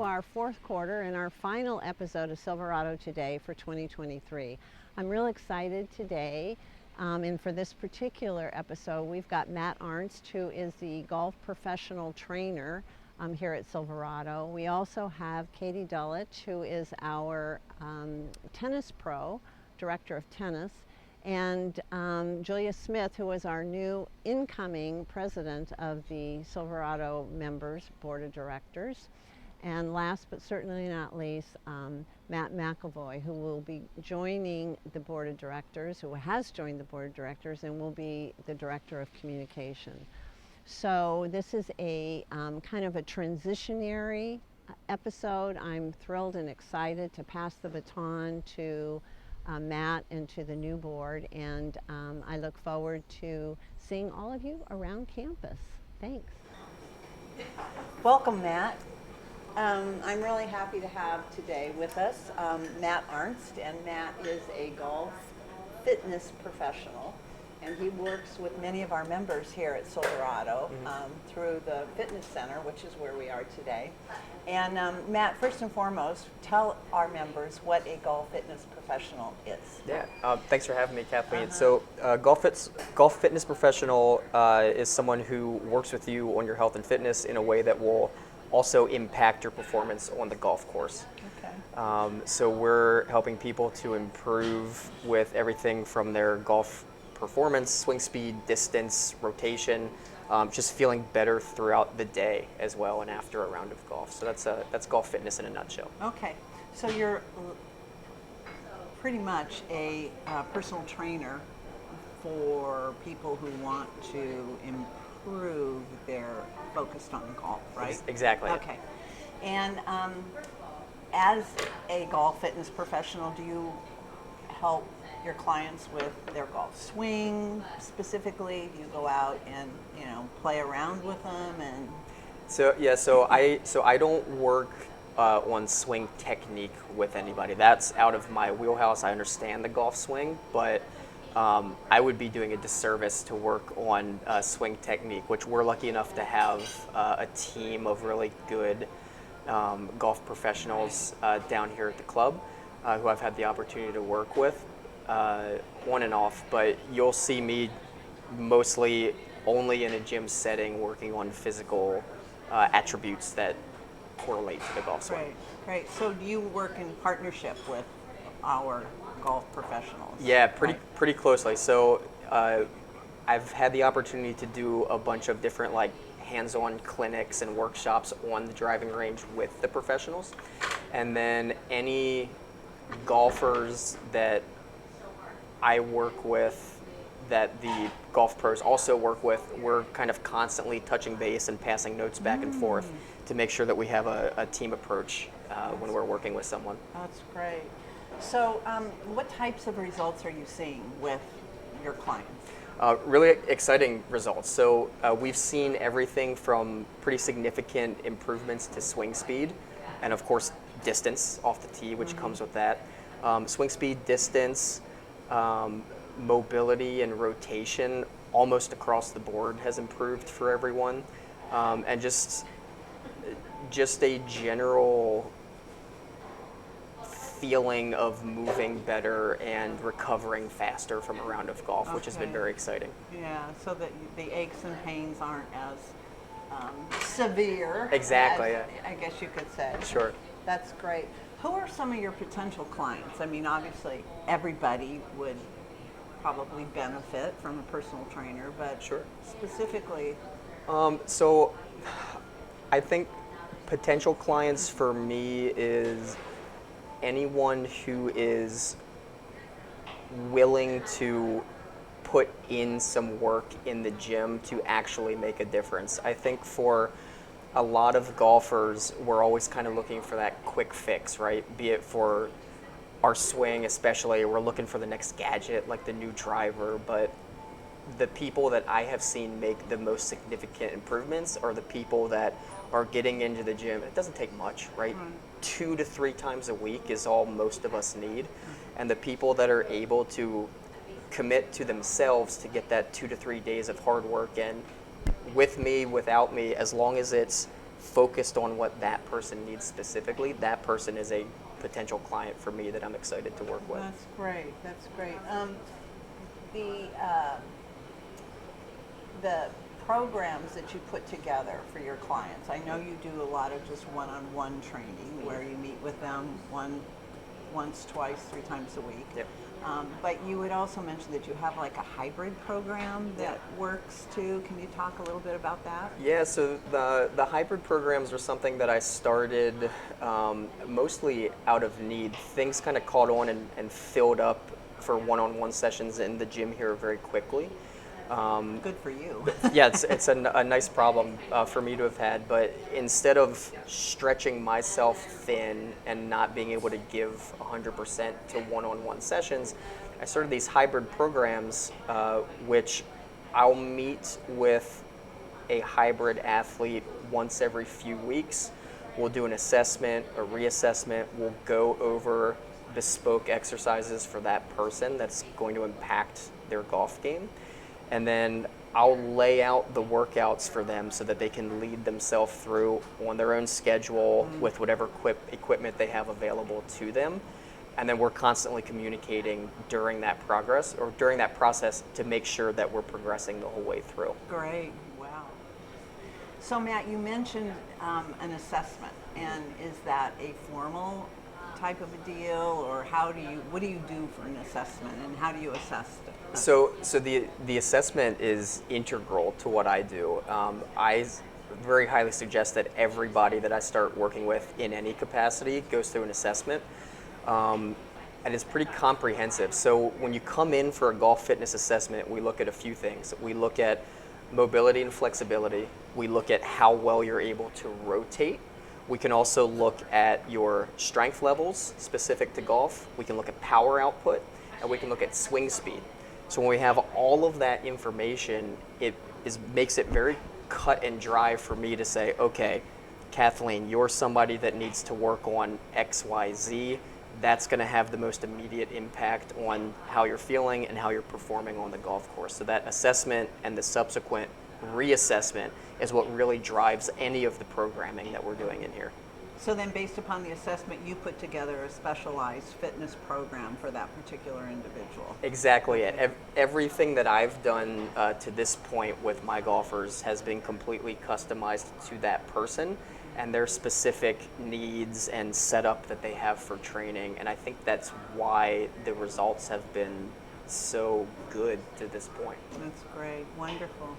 our fourth quarter and our final episode of Silverado Today for 2023. I'm real excited today, and for this particular episode, we've got Matt Arentz, who is the golf professional trainer here at Silverado. We also have Katie Dullich, who is our tennis pro, director of tennis, and Julia Smith, who is our new incoming president of the Silverado Members Board of Directors. And last but certainly not least, Matt McAvoy, who will be joining the Board of Directors, who has joined the Board of Directors and will be the Director of Communication. So this is a kind of a transitionary episode. I'm thrilled and excited to pass the baton to Matt and to the new board, and I look forward to seeing all of you around campus. Thanks. Welcome, Matt. I'm really happy to have today with us Matt Arentz, and Matt is a golf fitness professional, and he works with many of our members here at Silverado through the fitness center, which is where we are today. And Matt, first and foremost, tell our members what a golf fitness professional is. Yeah, thanks for having me, Kathleen. So golf fitness professional is someone who works with you on your health and fitness in a way that will also impact your performance on the golf course. Okay. So we're helping people to improve with everything from their golf performance, swing speed, distance, rotation, just feeling better throughout the day as well and after a round of golf. So that's golf fitness in a nutshell. Okay, so you're pretty much a personal trainer for people who want to improve their focus on golf, right? Exactly. Okay, and as a golf fitness professional, do you help your clients with their golf swing specifically? Do you go out and play around with them? And so I don't work on swing technique with anybody. That's out of my wheelhouse. I understand the golf swing, but I would be doing a disservice to work on swing technique, which we're lucky enough to have a team of really good golf professionals down here at the club who I've had the opportunity to work with on and off, but you'll see me mostly only in a gym setting working on physical attributes that correlate to the golf swing. Right. So do you work in partnership with our golf professionals? Yeah, pretty closely. So I've had the opportunity to do a bunch of different hands-on clinics and workshops on the driving range with the professionals, and then any golfers that I work with that the golf pros also work with, we're kind of constantly touching base and passing notes back and forth to make sure that we have a team approach when we're working with someone. That's great. So what types of results are you seeing with your clients? Really exciting results. So we've seen everything from pretty significant improvements to swing speed, and of course distance off the tee, which comes with that. Swing speed, distance, mobility and rotation almost across the board has improved for everyone, and just a general feeling of moving better and recovering faster from a round of golf, which has been very exciting. Yeah, so that the aches and pains aren't as severe. Exactly. As, I guess you could say. Sure. That's great. Who are some of your potential clients? I mean, obviously, everybody would probably benefit from a personal trainer, but Sure. Specifically. So I think potential clients for me is anyone who is willing to put in some work in the gym to actually make a difference. I think for a lot of golfers, we're always kind of looking for that quick fix, right? Be it for our swing especially, we're looking for the next gadget like the new driver, but the people that I have seen make the most significant improvements are the people that are getting into the gym. It doesn't take much, right? 2 to 3 times a week is all most of us need. And the people that are able to commit to themselves to get that 2 to 3 days of hard work in, with me, without me, as long as it's focused on what that person needs specifically, that person is a potential client for me that I'm excited to work with. That's great. That's great. The the programs that you put together for your clients. I know you do a lot of just one-on-one training where you meet with them once, twice, 3 times a week. Yep. But you would also mention that you have like a hybrid program that works too. Can you talk a little bit about that? Yeah, so the hybrid programs are something that I started mostly out of need. Things kind of caught on and filled up for one-on-one sessions in the gym here very quickly. Good for you. Yeah, it's a nice problem for me to have had, but instead of stretching myself thin and not being able to give 100% to one-on-one sessions, I started these hybrid programs, which I'll meet with a hybrid athlete once every few weeks. We'll do an assessment, a reassessment. We'll go over bespoke exercises for that person that's going to impact their golf game. And then I'll lay out the workouts for them so that they can lead themselves through on their own schedule with whatever equipment they have available to them. And then we're constantly communicating during that process to make sure that we're progressing the whole way through. Great. Wow. So Matt, you mentioned an assessment, and is that a formal type of a deal, or what do you do for an assessment, and how do you assess it? So the assessment is integral to what I do. I very highly suggest that everybody that I start working with in any capacity goes through an assessment. And it's pretty comprehensive. So when you come in for a golf fitness assessment, we look at a few things. We look at mobility and flexibility. We look at how well you're able to rotate. We can also look at your strength levels specific to golf. We can look at power output, and we can look at swing speed. So when we have all of that information, it makes it very cut and dry for me to say, okay, Kathleen, you're somebody that needs to work on X, Y, Z. That's going to have the most immediate impact on how you're feeling and how you're performing on the golf course. So that assessment and the subsequent reassessment is what really drives any of the programming that we're doing in here. So then based upon the assessment, you put together a specialized fitness program for that particular individual. Exactly. Everything that I've done to this point with my golfers has been completely customized to that person and their specific needs and setup that they have for training. And I think that's why the results have been so good to this point. That's great. Wonderful.